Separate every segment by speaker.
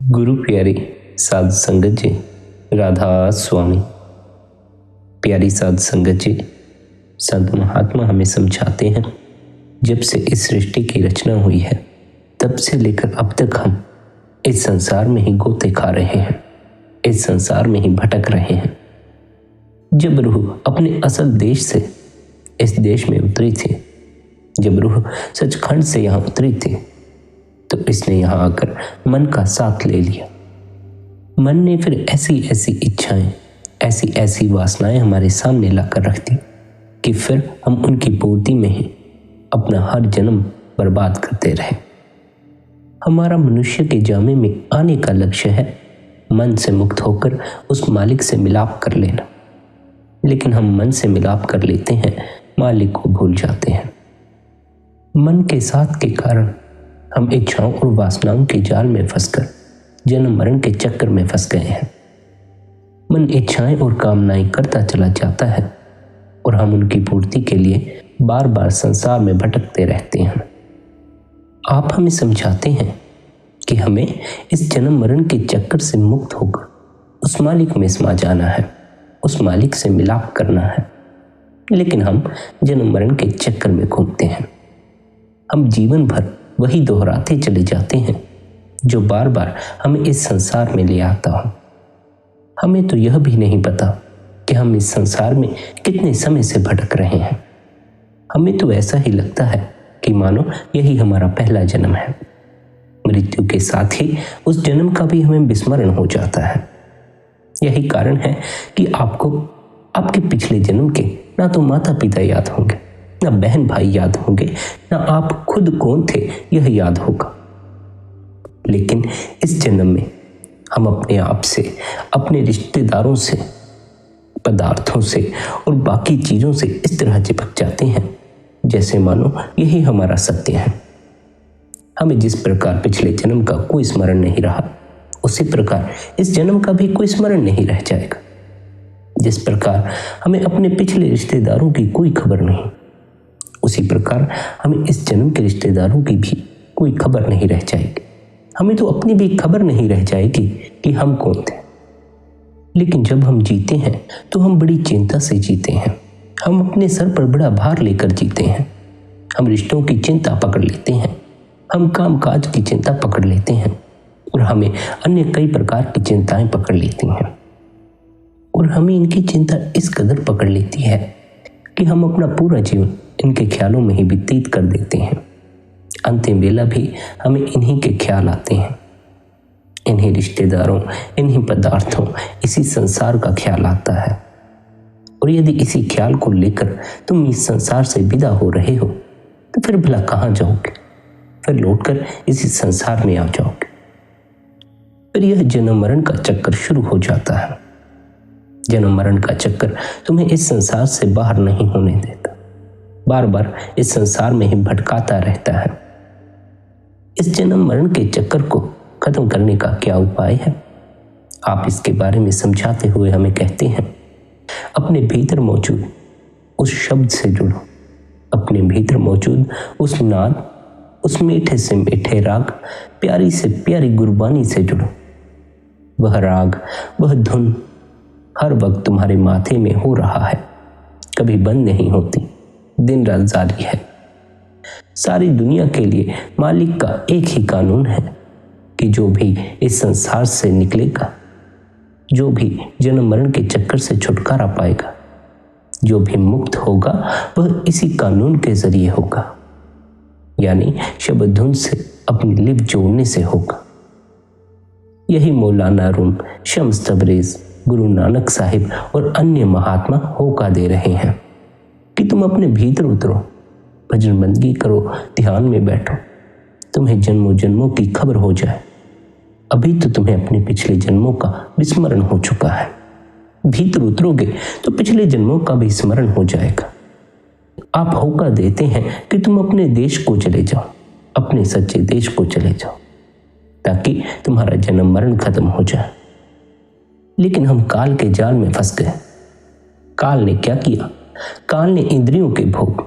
Speaker 1: गुरु प्यारी साध संगत जी, राधा स्वामी। प्यारी साध संगत जी, संत महात्मा हमें समझाते हैं, जब से इस सृष्टि की रचना हुई है तब से लेकर अब तक हम इस संसार में ही गोते खा रहे हैं, इस संसार में ही भटक रहे हैं। जब रूह अपने असल देश से इस देश में उतरी थी, जब रूह सचखंड से यहाँ उतरी थी, तो इसने यहाँ आकर मन का साथ ले लिया। मन ने फिर ऐसी ऐसी इच्छाएं, ऐसी ऐसी वासनाएं हमारे सामने लाकर रख दी कि फिर हम उनकी पूर्ति में ही अपना हर जन्म बर्बाद करते रहे। हमारा मनुष्य के जामे में आने का लक्ष्य है मन से मुक्त होकर उस मालिक से मिलाप कर लेना, लेकिन हम मन से मिलाप कर लेते हैं, मालिक को भूल जाते हैं। मन के साथ के कारण हम इच्छाओं और वासनाओं के जाल में फंसकर जन्म मरण के चक्कर में फंस गए हैं। मन इच्छाएं और कामनाएं करता चला जाता है और हम उनकी पूर्ति के लिए बार बार संसार में भटकते रहते हैं। आप हमें समझाते हैं कि हमें इस जन्म मरण के चक्कर से मुक्त होकर उस मालिक में समा जाना है, उस मालिक से मिलाप करना है, लेकिन हम जन्म मरण के चक्कर में घूमते हैं। हम जीवन भर वही दोहराते चले जाते हैं जो बार बार हमें इस संसार में ले आता हो। हमें तो यह भी नहीं पता कि हम इस संसार में कितने समय से भटक रहे हैं। हमें तो ऐसा ही लगता है कि मानो यही हमारा पहला जन्म है। मृत्यु के साथ ही उस जन्म का भी हमें विस्मरण हो जाता है। यही कारण है कि आपको आपके पिछले जन्म के ना तो माता पिता याद होंगे, ना बहन भाई याद होंगे, ना आप खुद कौन थे यह याद होगा। लेकिन इस जन्म में हम अपने आप से, अपने रिश्तेदारों से, पदार्थों से और बाकी चीजों से इस तरह चिपक जाते हैं जैसे मानो यही हमारा सत्य है। हमें जिस प्रकार पिछले जन्म का कोई स्मरण नहीं रहा, उसी प्रकार इस जन्म का भी कोई स्मरण नहीं रह जाएगा। जिस प्रकार हमें अपने पिछले रिश्तेदारों की कोई खबर नहीं, उसी प्रकार हमें इस जन्म के रिश्तेदारों की भी कोई खबर नहीं रह जाएगी। हमें तो अपनी भी खबर नहीं रह जाएगी कि हम कौन थे। लेकिन जब हम जीते हैं तो हम बड़ी चिंता से जीते हैं। हम अपने सर पर बड़ा भार लेकर जीते हैं। हम रिश्तों की चिंता पकड़ लेते हैं, हम कामकाज की चिंता पकड़ लेते हैं और हमें अन्य कई प्रकार की चिंताएं पकड़ लेती हैं। और हमें इनकी चिंता इस कदर पकड़ लेती है कि हम अपना पूरा जीवन इनके ख्यालों में ही व्यतीत कर देते हैं। अंतिम वेला भी हमें इन्हीं के ख्याल आते हैं, इन्हीं रिश्तेदारों, इन्हीं पदार्थों, इसी संसार का ख्याल आता है। और यदि इसी ख्याल को लेकर तुम इस संसार से विदा हो रहे हो तो फिर भला कहाँ जाओगे? फिर लौटकर इसी संसार में आ जाओगे। फिर यह जन्म मरण का चक्कर शुरू हो जाता है। जन्म मरण का चक्कर तुम्हें इस संसार से बाहर नहीं होने देता, बार बार इस संसार में ही भटकाता रहता है। इस जन्म मरण के चक्कर को खत्म करने का क्या उपाय है? आप इसके बारे में समझाते हुए हमें कहते हैं, अपने भीतर मौजूद उस शब्द से जुड़ो, अपने भीतर मौजूद उस नाद, उस मीठे से मीठे राग, प्यारी से प्यारी गुरबानी से जुड़ो। वह राग, वह धुन हर वक्त तुम्हारे माथे में हो रहा है, कभी बंद नहीं होती, दिन रात जारी है। सारी दुनिया के लिए मालिक का एक ही कानून है कि जो भी इस संसार से निकलेगा, जो भी जन्म मरण के चक्कर से छुटकारा पाएगा, जो भी मुक्त होगा, वह इसी कानून के जरिए होगा, यानी शब्द धुन से अपनी लिप जोड़ने से होगा। यही मौलाना रूम, शम्स तबरेज, गुरु नानक साहिब और अन्य महात्मा होका दे रहे हैं कि तुम अपने भीतर उतरो, भजन बंदगी करो, ध्यान में बैठो, तुम्हें जन्मों जन्मों की खबर हो जाए। अभी तो तुम्हें अपने पिछले जन्मों का विस्मरण हो चुका है। भीतर उतरोगे तो पिछले जन्मों का भी स्मरण हो जाएगा। आप होका देते हैं कि तुम अपने देश को चले जाओ, अपने सच्चे देश को चले जाओ, ताकि तुम्हारा जन्म मरण खत्म हो जाए। लेकिन हम काल के जाल में फंस गए। काल ने क्या किया? काल ने इंद्रियों के भोग,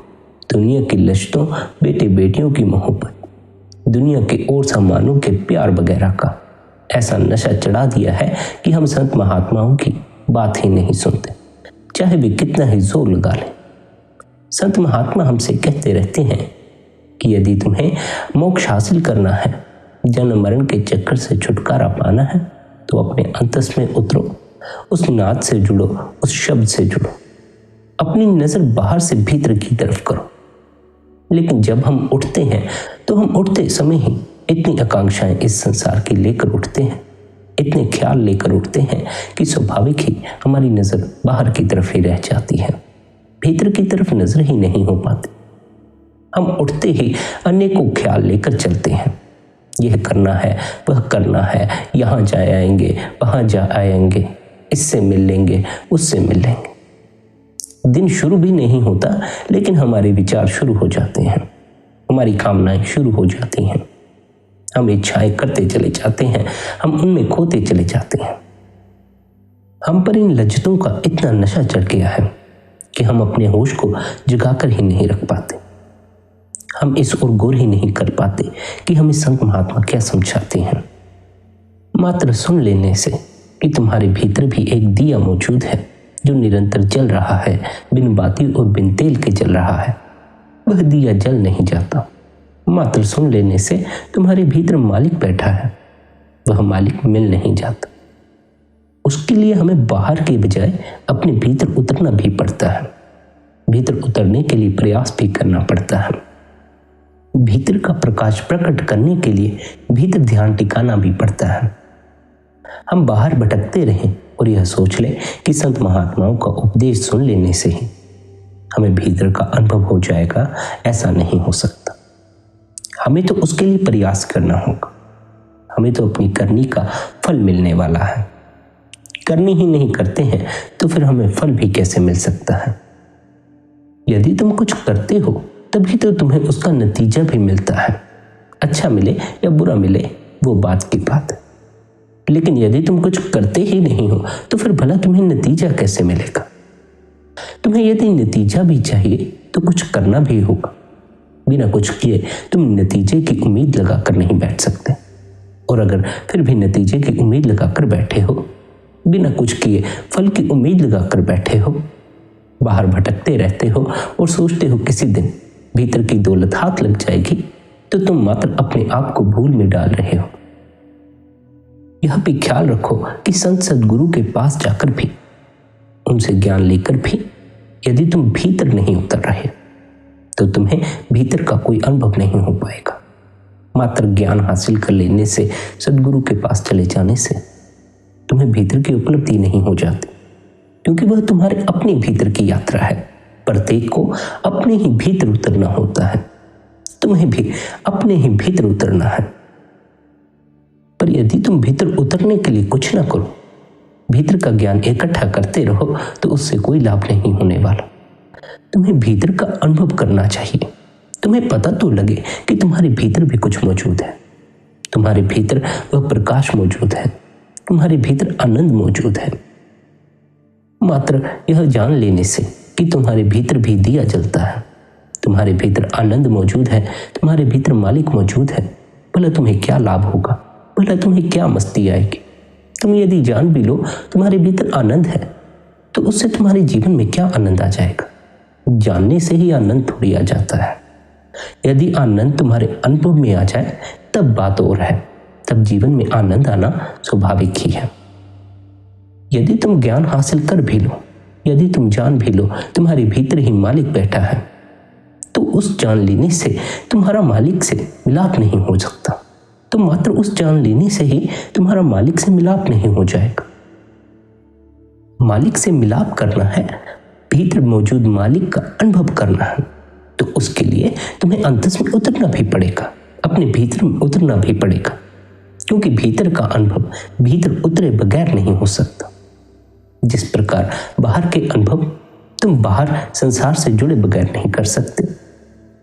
Speaker 1: दुनिया की लश्तों, बेटे बेटियों की मोहब्बत, दुनिया के और सामानों के प्यार वगैरह का ऐसा नशा चढ़ा दिया है कि हम संत महात्माओं की बात ही नहीं सुनते, चाहे वे कितना ही जोर लगा लें। संत महात्मा हमसे कहते रहते हैं कि यदि तुम्हें मोक्ष हासिल करना है, जन्म मरण के चक्कर से छुटकारा पाना है, तो अपने अंतस में उतरो, उस नाद से जुड़ो, उस शब्द से जुड़ो, अपनी नजर बाहर से भीतर की तरफ करो। लेकिन जब हम उठते हैं तो हम उठते समय ही इतनी आकांक्षाएं इस संसार की लेकर उठते हैं, इतने ख्याल लेकर उठते हैं कि स्वाभाविक ही हमारी नजर बाहर की तरफ ही रह जाती है, भीतर की तरफ नजर ही नहीं हो पाती। हम उठते ही अनेकों ख्याल लेकर चलते हैं, यह करना है, वह करना है, यहाँ जा आएंगे, वहाँ जा आएंगे, इससे मिल लेंगे, उससे मिल लेंगे। दिन शुरू भी नहीं होता लेकिन हमारे विचार शुरू हो जाते हैं, हमारी कामनाएं शुरू हो जाती हैं, हम इच्छाएं करते चले जाते हैं, हम उनमें खोते चले जाते हैं। हम पर इन लज्जतों का इतना नशा चढ़ गया है कि हम अपने होश को जगाकर ही नहीं रख पाते। हम इस ओर गौर ही नहीं कर पाते कि हमें संत महात्मा क्या समझाते हैं। मात्र सुन लेने से कि तुम्हारे भीतर भी एक दिया मौजूद है जो निरंतर जल रहा है, बिन बाती और बिन तेल के जल रहा है, वह दिया जल नहीं जाता। मात्र सुन लेने से तुम्हारे भीतर मालिक बैठा है, वह मालिक मिल नहीं जाता। उसके लिए हमें बाहर के बजाय अपने भीतर उतरना भी पड़ता है, भीतर उतरने के लिए प्रयास भी करना पड़ता है, भीतर का प्रकाश प्रकट करने के लिए भीतर ध्यान टिकाना भी पड़ता है। हम बाहर भटकते रहें और यह सोच लें कि संत महात्माओं का उपदेश सुन लेने से ही हमें भीतर का अनुभव हो जाएगा, ऐसा नहीं हो सकता। हमें तो उसके लिए प्रयास करना होगा, हमें तो अपनी करनी का फल मिलने वाला है। करनी ही नहीं करते हैं तो फिर हमें फल भी कैसे मिल सकता है। यदि तुम कुछ करते हो तभी तो तुम्हें उसका नतीजा भी मिलता है, अच्छा मिले या बुरा मिले वो बात की बात है। लेकिन यदि तुम कुछ करते ही नहीं हो तो फिर भला तुम्हें नतीजा कैसे मिलेगा। तुम्हें यदि नतीजा भी चाहिए तो कुछ करना भी होगा, बिना कुछ किए तुम नतीजे की उम्मीद लगाकर नहीं बैठ सकते। और अगर फिर भी नतीजे की उम्मीद लगाकर बैठे हो, बिना कुछ किए फल की उम्मीद लगाकर बैठे हो, बाहर भटकते रहते हो और सोचते हो किसी दिन भीतर की दौलत हाथ लग जाएगी, तो तुम मात्र अपने आप को भूल में डाल रहे हो। यह भी ख्याल रखो कि संत सद्गुरु के पास जाकर भी, उनसे ज्ञान लेकर भी यदि तुम भीतर नहीं उतर रहे तो तुम्हें भीतर का कोई अनुभव नहीं हो पाएगा। मात्र ज्ञान हासिल कर लेने से, सद्गुरु के पास चले जाने से तुम्हें भीतर की उपलब्धि नहीं हो जाती, क्योंकि वह तुम्हारे अपने भीतर की यात्रा है। प्रत्येक को अपने ही भीतर उतरना होता है, तुम्हें भी अपने ही भीतर उतरना है। पर यदि तुम भीतर उतरने के लिए कुछ ना करो, भीतर का ज्ञान इकट्ठा करते रहो, तो उससे कोई लाभ नहीं होने वाला। तुम्हें भीतर का अनुभव करना चाहिए। तुम्हें पता तो लगे कि तुम्हारे भीतर भी कुछ मौजूद है, तुम्हारे भीतर वह प्रकाश मौजूद है, तुम्हारे भीतर आनंद मौजूद है। मात्र यह जान लेने से कि तुम्हारे भीतर भी दिया जलता है, तुम्हारे भीतर आनंद मौजूद है, तुम्हारे भीतर मालिक मौजूद है, भला तुम्हें क्या लाभ होगा, भला तुम्हें क्या मस्ती आएगी। तुम यदि जान भी लो तुम्हारे भीतर आनंद है तो उससे तुम्हारे जीवन में क्या आनंद आ जाएगा। जानने से ही आनंद थोड़ी आ जाता है। यदि आनंद तुम्हारे अनुभव में आ जाए तब बात और है, तब जीवन में आनंद आना स्वाभाविक ही है। यदि तुम ज्ञान हासिल कर भी लो, यदि तुम जान भी लो तुम्हारे भीतर ही मालिक बैठा है, तो उस जान लेने से तुम्हारा मालिक से मिलाप नहीं हो सकता। तो मात्र उस जान लेने से ही तुम्हारा मालिक से मिलाप नहीं हो जाएगा। मालिक से मिलाप करना है, भीतर मौजूद मालिक का अनुभव करना है, तो उसके लिए तुम्हें अंतस में उतरना भी पड़ेगा, अपने भीतर में उतरना भी पड़ेगा, क्योंकि भीतर का अनुभव भीतर उतरे बगैर नहीं हो सकता। जिस प्रकार बाहर के अनुभव तुम बाहर संसार से जुड़े बगैर नहीं कर सकते,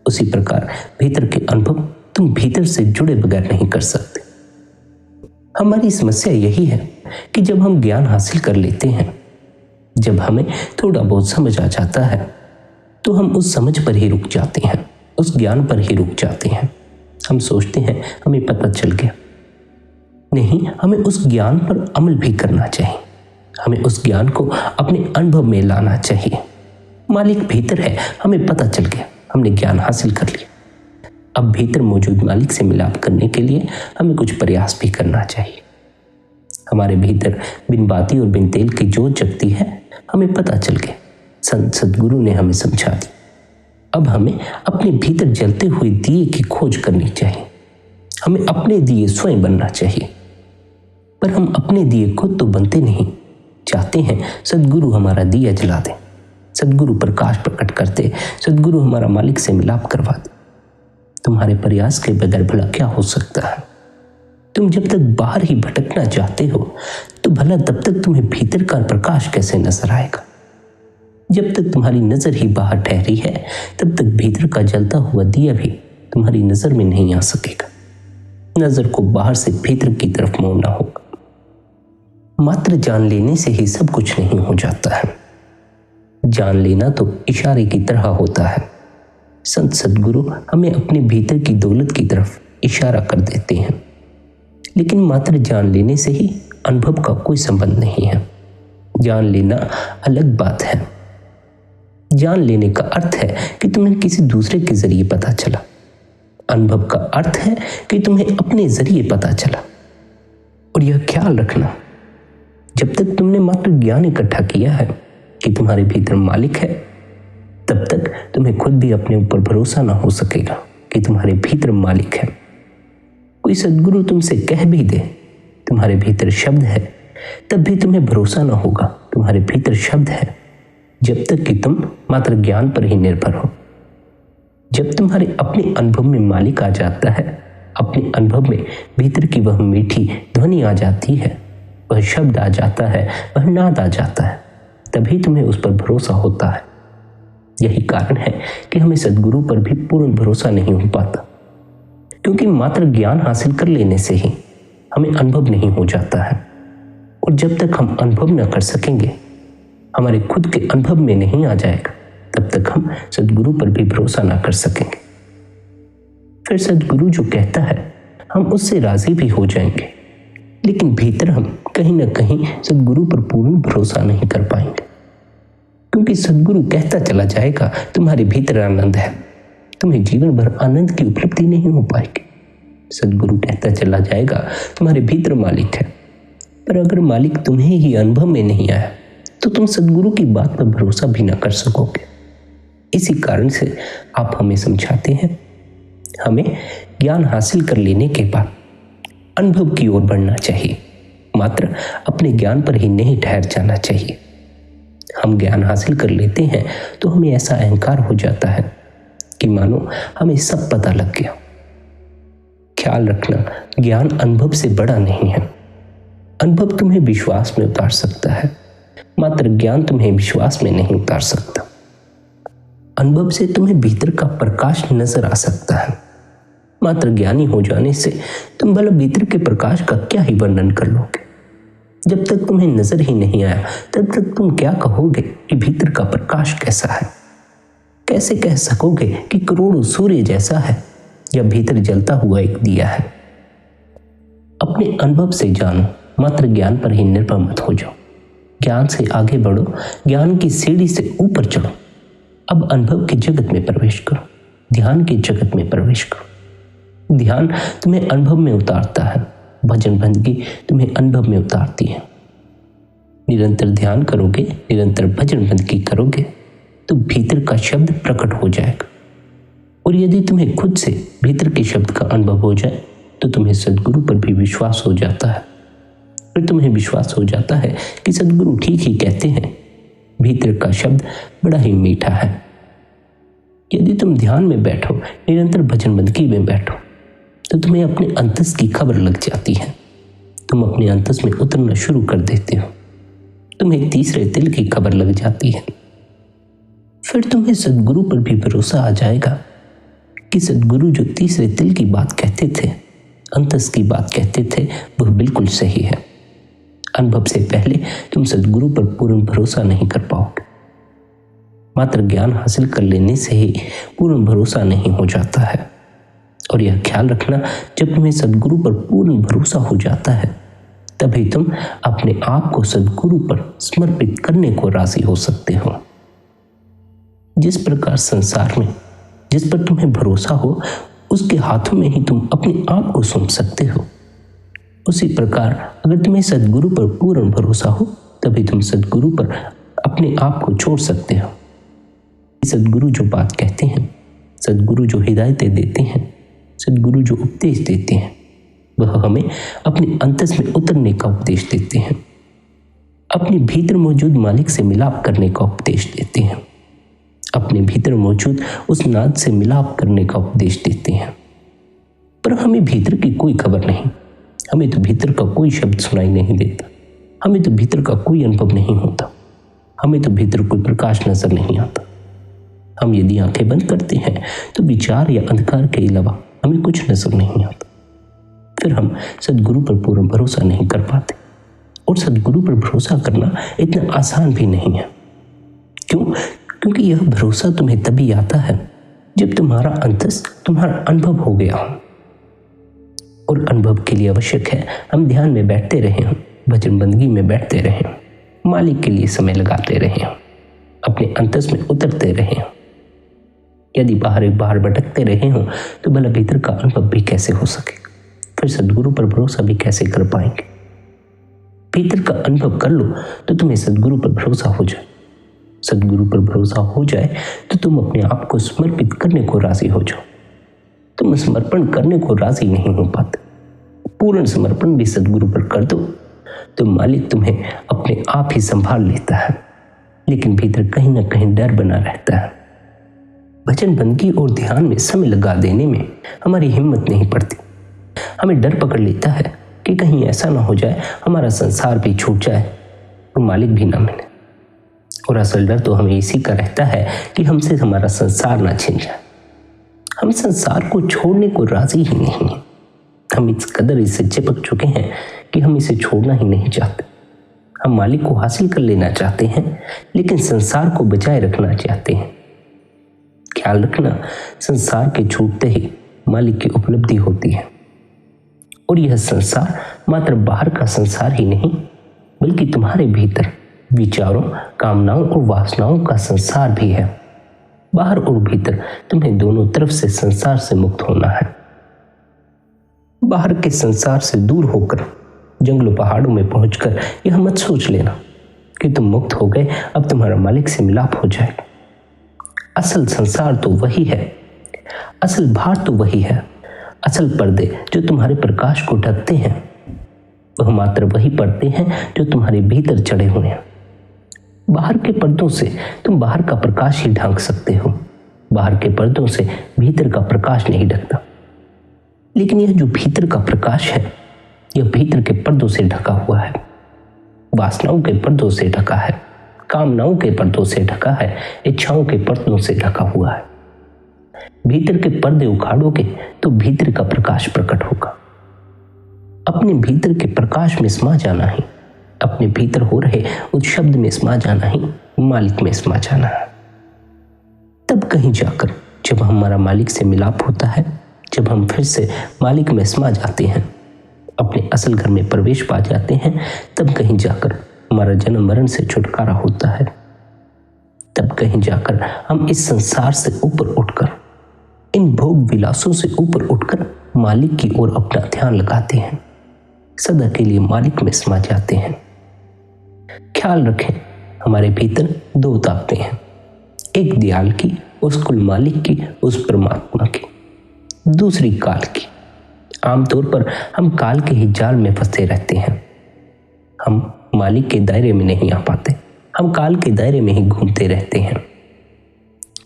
Speaker 1: उसी प्रकार भीतर के अनुभव तुम भीतर से जुड़े बगैर नहीं कर सकते। हमारी समस्या यही है कि जब हम ज्ञान हासिल कर लेते हैं, जब हमें थोड़ा बहुत समझ आ जाता है, तो हम उस समझ पर ही रुक जाते हैं, उस ज्ञान पर ही रुक जाते हैं। हम सोचते हैं हमें पता चल गया। नहीं, हमें उस ज्ञान पर अमल भी करना चाहिए। हमें उस ज्ञान को अपने अनुभव में लाना चाहिए। मालिक भीतर है, हमें पता चल गया, हमने ज्ञान हासिल कर लिया। अब भीतर मौजूद मालिक से मिलाप करने के लिए हमें कुछ प्रयास भी करना चाहिए। हमारे भीतर बिन बाती और बिन तेल की जोत जगती है, हमें पता चल गया, संत सदगुरु ने हमें समझा दी। अब हमें अपने भीतर जलते हुए दिए की खोज करनी चाहिए। हमें अपने दिए स्वयं बनना चाहिए, पर हम अपने दिए खुद तो बनते नहीं। चाहते हैं सदगुरु हमारा दिया जला दे, सदगुरु प्रकाश प्रकट करते, सदगुरु हमारा मालिक से मिलाप करवा दे। तुम्हारे प्रयास के बगैर भला क्या हो सकता है? तुम जब तक बाहर ही भटकना चाहते हो तो भला तब तक तुम्हें भीतर का प्रकाश कैसे नजर आएगा? जब तक तुम्हारी नजर ही बाहर ठहरी है तब तक भीतर का जलता हुआ दिया भी तुम्हारी नजर में नहीं आ सकेगा। नजर को बाहर से भीतर की तरफ मोड़ना होगा। मात्र जान लेने से ही सब कुछ नहीं हो जाता है। जान लेना तो इशारे की तरह होता है। संत सदगुरु हमें अपने भीतर की दौलत की तरफ इशारा कर देते हैं, लेकिन मात्र जान लेने से ही अनुभव का कोई संबंध नहीं है। जान लेना अलग बात है। जान लेने का अर्थ है कि तुम्हें किसी दूसरे के जरिए पता चला। अनुभव का अर्थ है कि तुम्हें अपने जरिए पता चला। और यह ख्याल रखना, जब तक तुमने मात्र ज्ञान इकट्ठा किया है कि तुम्हारे भीतर मालिक है, तब तक तुम्हें खुद भी अपने ऊपर भरोसा ना हो सकेगा कि तुम्हारे भीतर मालिक है। कोई सदगुरु तुमसे कह भी दे तुम्हारे भीतर शब्द है, तब भी तुम्हें भरोसा ना होगा तुम्हारे भीतर शब्द है, जब तक कि तुम मात्र ज्ञान पर ही निर्भर हो। जब तुम्हारे अपने अनुभव में मालिक आ जाता है, अपने अनुभव में भीतर की वह मीठी ध्वनि आ जाती है, वह शब्द आ जाता है, वह नाद आ जाता है, तभी तुम्हें उस पर भरोसा होता है। यही कारण है कि हमें सदगुरु पर भी पूर्ण भरोसा नहीं हो पाता, क्योंकि मात्र ज्ञान हासिल कर लेने से ही हमें अनुभव नहीं हो जाता है। और जब तक हम अनुभव न कर सकेंगे, हमारे खुद के अनुभव में नहीं आ जाएगा, तब तक हम सदगुरु पर भी भरोसा ना कर सकेंगे। फिर सदगुरु जो कहता है हम उससे राजी भी हो जाएंगे, लेकिन भीतर हम कहीं ना कहीं सदगुरु पर पूर्ण भरोसा नहीं कर पाएंगे, क्योंकि सदगुरु कहता चला जाएगा तुम्हारे भीतर आनंद है, तुम्हें जीवन भर आनंद की उपलब्धि नहीं हो पाएगी। सदगुरु कहता चला जाएगा तुम्हारे भीतर मालिक है, पर अगर मालिक तुम्हें ही अनुभव में नहीं आया तो तुम सदगुरु की बात पर भरोसा भी ना कर सकोगे। इसी कारण से आप हमें समझाते हैं हमें ज्ञान हासिल कर लेने के बाद अनुभव की ओर बढ़ना चाहिए, मात्र अपने ज्ञान पर ही नहीं ठहर जाना चाहिए। हम ज्ञान हासिल कर लेते हैं तो हमें ऐसा अहंकार हो जाता है कि मानो हमें सब पता लग गया। ख्याल रखना, ज्ञान अनुभव से बड़ा नहीं है। अनुभव तुम्हें विश्वास में उतार सकता है, मात्र ज्ञान तुम्हें विश्वास में नहीं उतार सकता। अनुभव से तुम्हें भीतर का प्रकाश नजर आ सकता है, मात्र ज्ञानी हो जाने से तुम भला भीतर के प्रकाश का क्या ही वर्णन कर लोगे। जब तक तुम्हें नजर ही नहीं आया तब तक तुम क्या कहोगे कि भीतर का प्रकाश कैसा है? कैसे कह सकोगे कि करोड़ों सूर्य जैसा है या भीतर जलता हुआ एक दिया है? अपने अनुभव से जानो, मात्र ज्ञान पर ही निर्भर मत हो जाओ। ज्ञान से आगे बढ़ो, ज्ञान की सीढ़ी से ऊपर चढ़ो। अब अनुभव के जगत में प्रवेश करो, ध्यान के जगत में प्रवेश करो। ध्यान तुम्हें अनुभव में उतारता है, भजन बंदगी तुम्हें अनुभव में उतारती है। निरंतर ध्यान करोगे, निरंतर भजन बंदगी करोगे तो भीतर का शब्द प्रकट हो जाएगा। और यदि तुम्हें खुद से भीतर के शब्द का अनुभव हो जाए तो तुम्हें सदगुरु पर भी विश्वास हो जाता है। फिर तुम्हें विश्वास हो जाता है कि सदगुरु ठीक ही कहते हैं, भीतर का शब्द बड़ा ही मीठा है। यदि तुम ध्यान में बैठो, निरंतर भजन बंदगी में बैठो, तो तुम्हें अपने अंतस की खबर लग जाती है। तुम अपने अंतस में उतरना शुरू कर देते हो, तुम्हें तीसरे दिल की खबर लग जाती है। फिर तुम्हें सदगुरु पर भी भरोसा आ जाएगा कि सदगुरु जो तीसरे दिल की बात कहते थे, अंतस की बात कहते थे, वह बिल्कुल सही है। अनुभव से पहले तुम सदगुरु पर पूर्ण भरोसा नहीं कर पाओगे। मात्र ज्ञान हासिल कर लेने से ही पूर्ण भरोसा नहीं हो जाता है। और यह ख्याल रखना, जब तुम्हें सद्गुरु पर पूर्ण भरोसा हो जाता है तभी तुम अपने आप को सद्गुरु पर समर्पित करने को राजी हो सकते हो। जिस प्रकार संसार में जिस पर तुम्हें भरोसा हो उसके हाथों में ही तुम अपने आप को सौंप सकते हो, उसी प्रकार अगर तुम्हें सद्गुरु पर पूर्ण भरोसा हो तभी तुम सद्गुरु पर अपने आप को छोड़ सकते हो। सद्गुरु जो बात कहते हैं, सद्गुरु जो हिदायतें देते हैं, सद्गुरु जो उपदेश देते हैं, वह हमें अपने अंतस में उतरने का उपदेश देते हैं, अपने भीतर मौजूद मालिक से मिलाप करने का उपदेश देते हैं, अपने भीतर मौजूद उस नाद से मिलाप करने का उपदेश देते हैं। पर हमें भीतर की कोई खबर नहीं, हमें तो भीतर का कोई शब्द सुनाई नहीं देता, हमें तो भीतर का कोई अनुभव नहीं होता, हमें तो भीतर कोई प्रकाश नजर नहीं आता। हम यदि आंखें बंद करते हैं तो विचार या अंधकार के अलावा हमें कुछ नजर नहीं आता। फिर हम सद्गुरु पर पूर्ण भरोसा नहीं कर पाते, और सद्गुरु पर भरोसा करना इतना आसान भी नहीं है। क्यों? क्योंकि यह भरोसा तुम्हें तभी आता है जब तुम्हारा अंतस, तुम्हारा अनुभव हो गया हो। और अनुभव के लिए आवश्यक है हम ध्यान में बैठते रहे हों, भजन बंदगी में बैठते रहे हों, मालिक के लिए समय लगाते रहे हों, अपने अंतस में उतरते रहे हों। यदि बाहर भटकते रहे हों तो भला भीतर का अनुभव भी कैसे हो सके, फिर सद्गुरु पर भरोसा भी कैसे कर पाएंगे। भीतर का अनुभव कर लो तो तुम्हें सद्गुरु पर भरोसा हो जाए। सद्गुरु पर भरोसा हो जाए तो तुम अपने आप को समर्पित करने को राजी हो जाओ। तुम समर्पण करने को राजी नहीं हो पाते। पूर्ण समर्पण भी सद्गुरु पर कर दो तो मालिक तुम्हें अपने आप ही संभाल लेता है, लेकिन भीतर कहीं ना कहीं डर बना रहता है। भजन बंदगी और ध्यान में समय लगा देने में हमारी हिम्मत नहीं पड़ती। हमें डर पकड़ लेता है कि कहीं ऐसा ना हो जाए हमारा संसार भी छूट जाए और मालिक भी ना मिले। और असल डर तो हमें इसी का रहता है कि हमसे हमारा संसार ना छिन जाए। हम संसार को छोड़ने को राजी ही नहीं हैं। हम इस कदर इससे चिपक चुके हैं कि हम इसे छोड़ना ही नहीं चाहते। हम मालिक को हासिल कर लेना चाहते हैं, लेकिन संसार को बचाए रखना चाहते हैं। ख्याल रखना, संसार के छूटते ही मालिक की उपलब्धि होती है। और यह संसार मात्र बाहर का संसार ही नहीं, बल्कि तुम्हारे भीतर विचारों, कामनाओं और वासनाओं का संसार भी है। बाहर और भीतर तुम्हें दोनों तरफ से संसार से मुक्त होना है। बाहर के संसार से दूर होकर जंगलों पहाड़ों में पहुंचकर यह मत सोच लेना कि तुम मुक्त हो गए, अब तुम्हारा मालिक से मिलाप हो जाएगा। असल संसार तो वही है, असल भार तो वही है। असल पर्दे जो तुम्हारे प्रकाश को ढकते हैं वह मात्र वही पर्दे हैं जो तुम्हारे भीतर चढ़े हुए हैं। बाहर के पर्दों से तुम बाहर का प्रकाश ही ढांक सकते हो, बाहर के पर्दों से भीतर का प्रकाश नहीं ढकता। लेकिन यह जो भीतर का प्रकाश है यह भीतर के पर्दों से ढका हुआ है, वासनाओं के पर्दों से ढका है, कामनाओं के पर्दों से ढका है, इच्छाओं के पर्दों से ढका हुआ है। भीतर के पर्दे उखाड़ोगे तो भीतर का प्रकाश प्रकट होगा। अपने भीतर के प्रकाश में समा जाना ही, अपने भीतर हो रहे उस शब्द में समा जाना ही मालिक में समा जाना है। तब कहीं जाकर जब हमारा मालिक से मिलाप होता है, जब हम फिर से मालिक में समा जाते हैं, अपने असल घर में प्रवेश पा जाते हैं, तब कहीं जाकर हमारा जन्म मरण से छुटकारा होता है। तब कहीं जाकर हम इस संसार से ऊपर उठकर, इन भोग विलासों से ऊपर उठकर मालिक की ओर अपना ध्यान लगाते हैं, सदा के लिए मालिक में समा जाते हैं। ख्याल रखें, हमारे भीतर दो ताकतें हैं, एक दयाल की, उस कुल मालिक की, उस परमात्मा की, दूसरी काल की। आमतौर पर हम काल के ही जाल में फंसे रहते हैं। हम मालिक के दायरे में नहीं आ पाते, हम काल के दायरे में ही घूमते रहते हैं।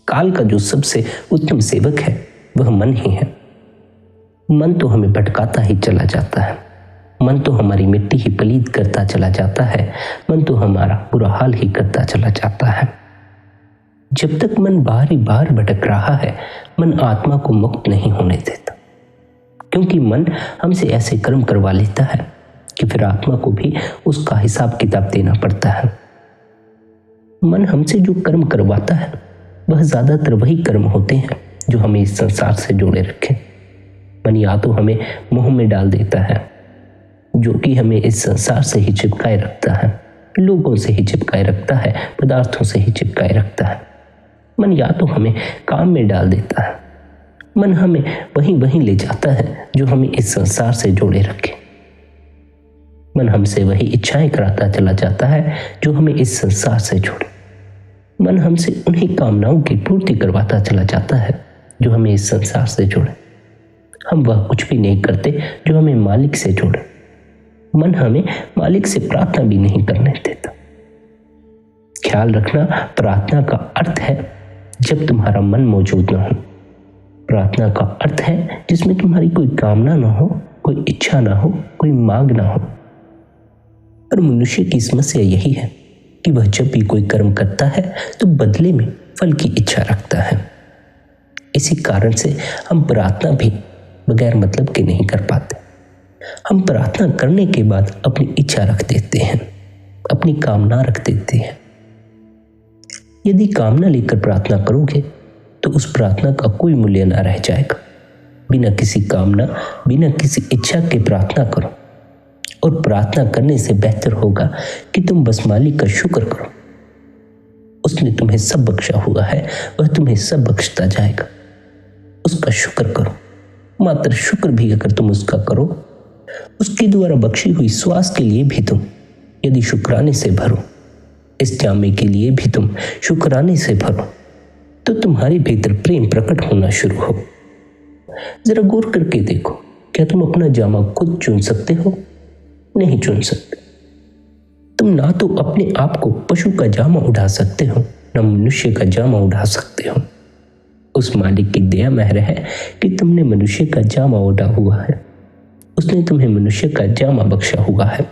Speaker 1: काल का जो सबसे उत्तम सेवक है वह मन ही है। मन तो हमें भटकाता ही चला जाता है, मन तो हमारी मिट्टी ही पलीद करता चला जाता है, मन तो हमारा बुरा हाल ही करता चला जाता है। जब तक मन बाहर ही बाहर भटक रहा है, मन आत्मा को मुक्त नहीं होने देता, क्योंकि मन हमसे ऐसे कर्म करवा लेता है कि फिर आत्मा को भी उसका हिसाब किताब देना पड़ता है। मन हमसे जो कर्म करवाता है वह ज्यादातर वही कर्म होते हैं जो हमें इस संसार से जोड़े रखें। मन या तो हमें मोह में डाल देता है, जो कि हमें इस संसार से ही चिपकाए रखता है, लोगों से ही चिपकाए रखता है, पदार्थों से ही चिपकाए रखता है। मन या तो हमें काम में डाल देता है, मन हमें वहीं वहीं ले जाता है जो हमें इस संसार से जोड़े रखे। मन हमसे वही इच्छाएं कराता चला जाता है जो हमें इस संसार से जोड़े। मन हमसे उन्हीं कामनाओं की पूर्ति करवाता चला जाता है जो हमें इस संसार से जोड़े। हम वह कुछ भी नहीं करते जो हमें मालिक से जोड़े। मन हमें मालिक से प्रार्थना भी नहीं करने देता। ख्याल रखना, प्रार्थना का अर्थ है जब तुम्हारा मन मौजूद ना हो। प्रार्थना का अर्थ है जिसमें तुम्हारी कोई कामना ना हो, कोई इच्छा ना हो, कोई मांग ना हो। और मनुष्य की समस्या यही है कि वह जब भी कोई कर्म करता है तो बदले में फल की इच्छा रखता है। इसी कारण से हम प्रार्थना भी बगैर मतलब के नहीं कर पाते। हम प्रार्थना करने के बाद अपनी इच्छा रख देते हैं, अपनी कामना रख देते हैं। यदि कामना लेकर प्रार्थना करोगे तो उस प्रार्थना का कोई मूल्य ना रह जाएगा। बिना किसी कामना, बिना किसी इच्छा के प्रार्थना करो। और प्रार्थना करने से बेहतर होगा कि तुम बस मालिक का शुक्र करो। उसने तुम्हें सब बख्शा हुआ है, वह तुम्हें सब बख्शता जाएगा। उसका शुक्र करो। मात्र शुक्र भी अगर तुम उसका करो, उसके द्वारा बख्शी हुई श्वास के लिए भी तुम यदि शुक्राने से भरो, इस जामे के लिए भी तुम शुक्राने से भरो, तो तुम्हारे भीतर प्रेम प्रकट होना शुरू हो। जरा गौर करके देखो, क्या तुम अपना जामा खुद चुन सकते हो? नहीं चुन सकते। तुम ना तो अपने आप को पशु का जामा उड़ा सकते हो, ना मनुष्य का जामा उड़ा सकते हो। उस मालिक की दया मेहर है कि तुमने मनुष्य का जामा ओढ़ा हुआ है। उसने तुम्हें मनुष्य का जामा बख्शा हुआ है।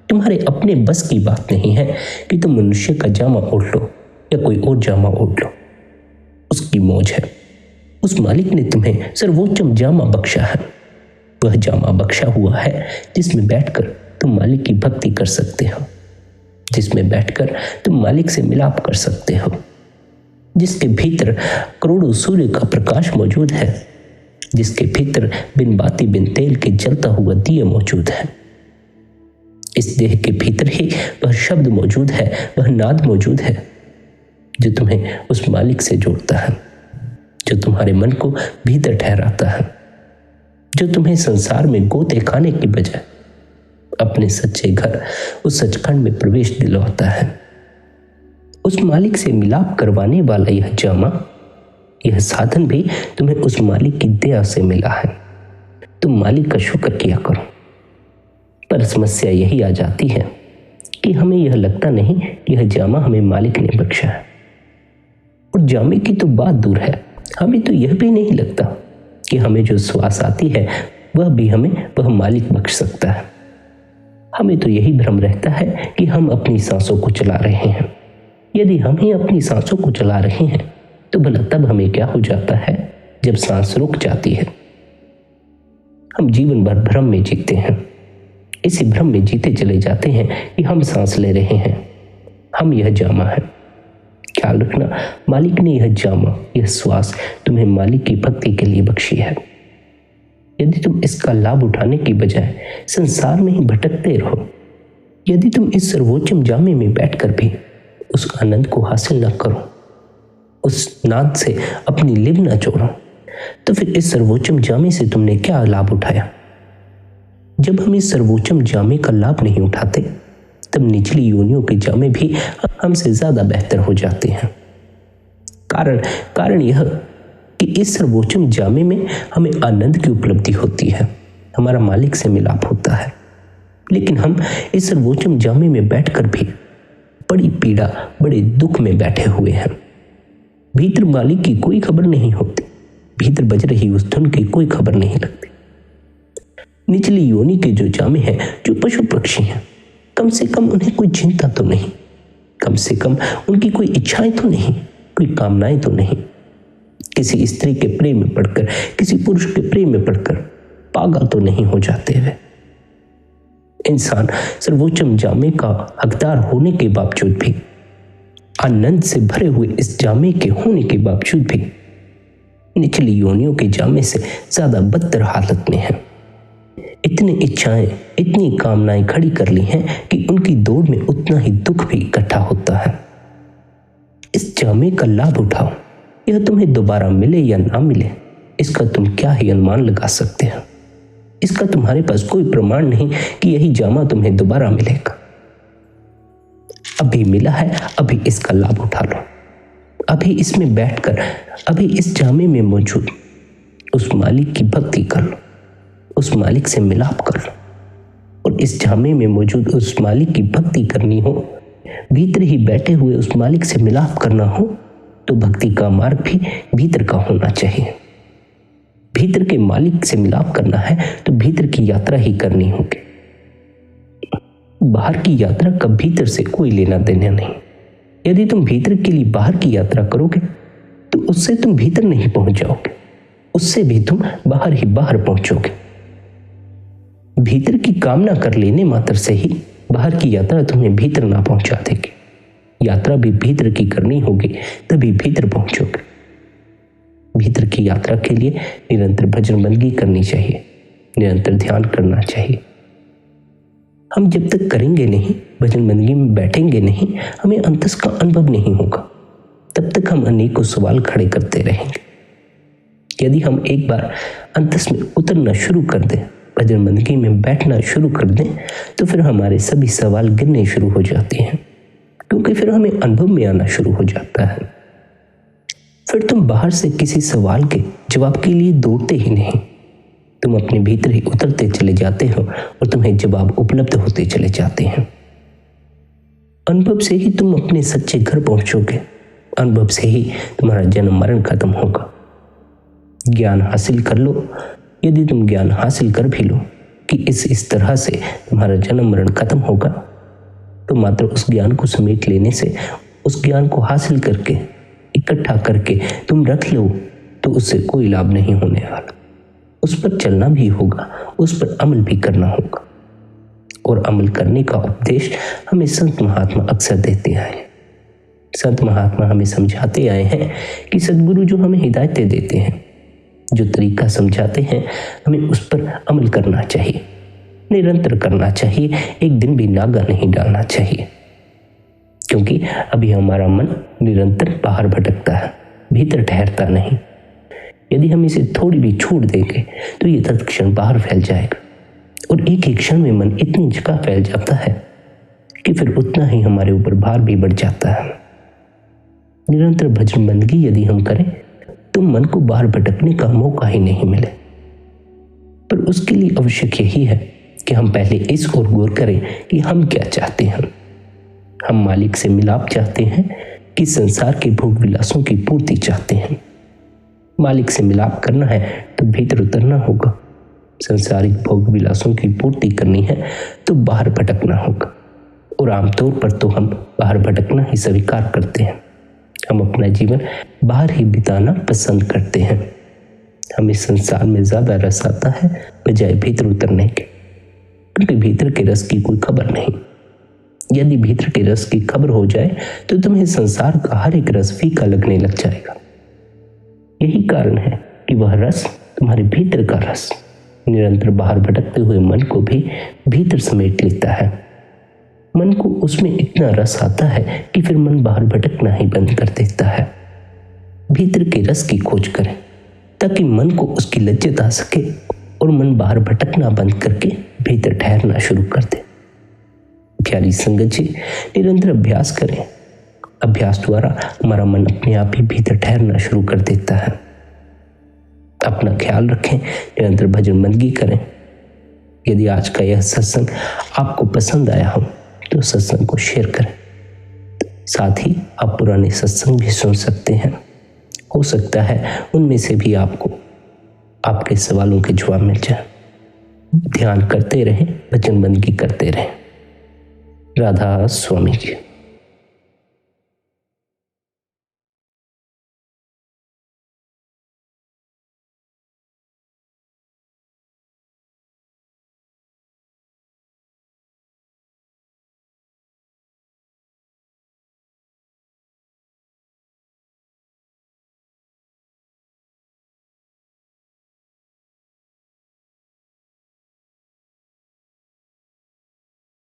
Speaker 1: तुम्हारे अपने बस की बात नहीं है कि तुम मनुष्य का जामा ओढ़ लो या कोई और जामा ओढ़ लो। उसकी मौज है। उस मालिक ने तुम्हें सर्वोच्चम जामा बख्शा है। वह जामा बख्शा हुआ है जिसमें बैठकर तुम मालिक की भक्ति कर सकते हो, जिसमें बैठकर तुम मालिक से मिलाप कर सकते हो, जिसके भीतर करोड़ों सूर्य का प्रकाश मौजूद है, जिसके भीतर बिन बाती बिन तेल के जलता हुआ दिया मौजूद है। इस देह के भीतर ही वह शब्द मौजूद है, वह नाद मौजूद है जो तुम्हें उस मालिक से जोड़ता है, जो तुम्हारे मन को भीतर ठहराता है, जो तुम्हें संसार में गोते खाने की बजाय अपने सच्चे घर, उस सचखंड में प्रवेश दिलवाता है। उस मालिक से मिलाप करवाने वाला यह जामा, यह साधन भी तुम्हें उस मालिक की दया से मिला है। तुम मालिक का शुक्र किया करो। पर समस्या यही आ जाती है कि हमें यह लगता नहीं कि यह जामा हमें मालिक ने बख्शा है। और जामे की तो बात दूर है, हमें तो यह भी नहीं लगता कि हमें जो श्वास आती है वह भी हमें वह मालिक बख्श सकता है। हमें तो यही भ्रम रहता है कि हम अपनी सांसों को चला रहे हैं। यदि हम ही अपनी सांसों को चला रहे हैं तो भला तब हमें क्या हो जाता है जब सांस रुक जाती है? हम जीवन भर भ्रम में जीते हैं। इसी भ्रम में जीते चले जाते हैं कि हम सांस ले रहे हैं, हम यह जामा है। ख्याल रखना, मालिक ने यह जामा, यह श्वास तुम्हें मालिक की भक्ति के लिए बख्शी है। यदि तुम इसका लाभ उठाने की बजाय संसार में ही भटकते रहो, यदि तुम इस सर्वोच्चम जामे में बैठकर भी उस आनंद को हासिल न करो, उस नाद से अपनी लिव न जोड़ो, तो फिर इस सर्वोच्चम जामे से तुमने क्या लाभ उठाया? जब हम इस सर्वोच्चम जामे का लाभ नहीं उठाते, तब निचली योनियों के जामे भी हमसे ज्यादा बेहतर हो जाते हैं। कारण यह कि इस सर्वोच्चम जामे में हमें आनंद की उपलब्धि होती है, हमारा मालिक से मिलाप होता है। लेकिन हम इस सर्वोच्चम जामे में बैठकर भी बड़ी पीड़ा, बड़े दुख में बैठे हुए हैं। भीतर मालिक की कोई खबर नहीं होती, भीतर बज रही उस धुन की कोई खबर नहीं लगती। निचली योनि के जो जामे हैं, जो पशु पक्षी हैं, कम से कम उन्हें कोई चिंता तो नहीं, कम से कम उनकी कोई इच्छाएं तो नहीं, कोई कामनाएं तो नहीं। किसी स्त्री के प्रेम में पड़कर, किसी पुरुष के प्रेम में पड़कर पागल तो नहीं हो जाते वे। इंसान सर्वोच्चम जामे का हकदार होने के बावजूद भी, आनंद से भरे हुए इस जामे के होने के बावजूद भी निचली योनियों के जामे से ज्यादा बदतर हालत में हैं। इतनी इच्छाएं, इतनी कामनाएं खड़ी कर ली हैं कि उनकी दौड़ में उतना ही दुख भी इकट्ठा होता है। इस जामे का लाभ उठाओ। यह तुम्हें दोबारा मिले या ना मिले, इसका तुम क्या ही अनुमान लगा सकते हो। इसका तुम्हारे पास कोई प्रमाण नहीं कि यही जामा तुम्हें दोबारा मिलेगा। अभी मिला है, अभी इसका लाभ उठा लो। अभी इसमें बैठकर, अभी इस जामे में मौजूद उस मालिक की भक्ति कर लो, उस मालिक से मिलाप कर लो। और इस जामे में मौजूद उस मालिक की भक्ति करनी हो, भीतर ही बैठे हुए उस मालिक से मिलाप करना हो, तो भक्ति का मार्ग भी भीतर का होना चाहिए। भीतर के मालिक से मिलाप करना है तो भीतर की यात्रा ही करनी होगी। बाहर की यात्रा का भीतर से कोई लेना देना नहीं। यदि तुम भीतर के लिए बाहर की यात्रा करोगे तो उससे तुम भीतर नहीं पहुंच जाओगे, उससे भी तुम बाहर ही बाहर पहुंचोगे। भीतर की कामना कर लेने मात्र से ही बाहर की यात्रा तुम्हें भीतर ना पहुंचा देगी। यात्रा भी भीतर की करनी होगी, तभी भीतर पहुंचोगे। भीतर की यात्रा के लिए निरंतर भजन बंदगी करनी चाहिए, निरंतर ध्यान करना चाहिए। हम जब तक करेंगे नहीं, भजन बंदगी में बैठेंगे नहीं, हमें अंतस का अनुभव नहीं होगा, तब तक हम अनेकों सवाल खड़े करते रहेंगे। यदि हम एक बार अंतस में उतरना शुरू कर दें, भजन बंदगी में बैठना शुरू कर दें, तो फिर हमारे सभी सवाल गिरने शुरू हो जाते हैं, क्योंकि फिर हमें अनुभव में आना शुरू हो जाता है। फिर तुम बाहर से किसी सवाल के जवाब के लिए दौड़ते ही नहीं, तुम अपने भीतर ही उतरते चले जाते हो और तुम्हें जवाब उपलब्ध होते चले जाते हैं। अनुभव से ही तुम अपने सच्चे घर पहुंचोगे, अनुभव से ही तुम्हारा जन्म मरण खत्म होगा। ज्ञान हासिल कर लो। यदि तुम ज्ञान हासिल कर भी लो कि इस तरह से तुम्हारा जन्म मरण खत्म होगा, तो मात्र उस ज्ञान को समेट लेने से, उस ज्ञान को हासिल करके इकट्ठा करके तुम रख लो, तो उससे कोई लाभ नहीं होने वाला। उस पर चलना भी होगा, उस पर अमल भी करना होगा। और अमल करने का उपदेश हमें संत महात्मा अक्सर देते आए हैं। संत महात्मा हमें समझाते आए हैं कि सद्गुरु जो हमें हिदायतें देते हैं, जो तरीका समझाते हैं, हमें उस पर अमल करना चाहिए, निरंतर करना चाहिए, एक दिन भी नागा नहीं डालना चाहिए। क्योंकि अभी हमारा मन निरंतर बाहर भटकता है, भीतर ठहरता नहीं। यदि हम इसे थोड़ी भी छोड़ देंगे तो ये तत्क्षण बाहर फैल जाएगा, और एक ही क्षण में मन इतनी जगह फैल जाता है कि फिर उतना ही हमारे ऊपर भार भी बढ़ जाता है। निरंतर भजन बंदगी यदि हम करें तो मन को बाहर भटकने का मौका ही नहीं मिले। पर उसके लिए आवश्यक यही है कि हम पहले इस ओर गौर करें कि हम क्या चाहते हैं। हम मालिक से मिलाप चाहते हैं कि संसार के भोग विलासों की पूर्ति चाहते हैं। मालिक से मिलाप करना है तो भीतर उतरना होगा। संसारिक भोग विलासों की पूर्ति करनी है तो बाहर भटकना होगा। और आमतौर पर तो हम बाहर भटकना ही स्वीकार करते हैं। हम अपना जीवन बाहर ही बिताना पसंद करते हैं। हमें संसार में ज्यादा रस आता है बजाय भीतर उतरने के, क्योंकि भीतर के रस की कोई खबर नहीं। यदि भीतर के रस की खबर हो जाए तो तुम्हें संसार का हर एक रस फीका लगने लग जाएगा। यही कारण है कि वह रस, तुम्हारे भीतर का रस, निरंतर बाहर भटकते हुए मन को भी भीतर समेट लेता है। मन को उसमें इतना रस आता है कि फिर मन बाहर भटकना ही बंद कर देता है। भीतर के रस की खोज करें ताकि मन को उसकी लज्जत आ सके और मन बाहर भटकना बंद करके भीतर ठहरना शुरू कर दे। प्यारी संगत जी, निरंतर अभ्यास करें। अभ्यास द्वारा हमारा मन अपने आप ही भीतर ठहरना शुरू कर देता है। अपना ख्याल रखें, निरंतर भजन बंदगी करें। यदि आज का यह सत्संग आपको पसंद आया हो तो सत्संग को शेयर करें। साथ ही आप पुराने सत्संग भी सुन सकते हैं। हो सकता है उनमें से भी आपको आपके सवालों के जवाब मिल जाए। ध्यान करते रहें, भजन बंदगी करते रहें। राधा स्वामी जी।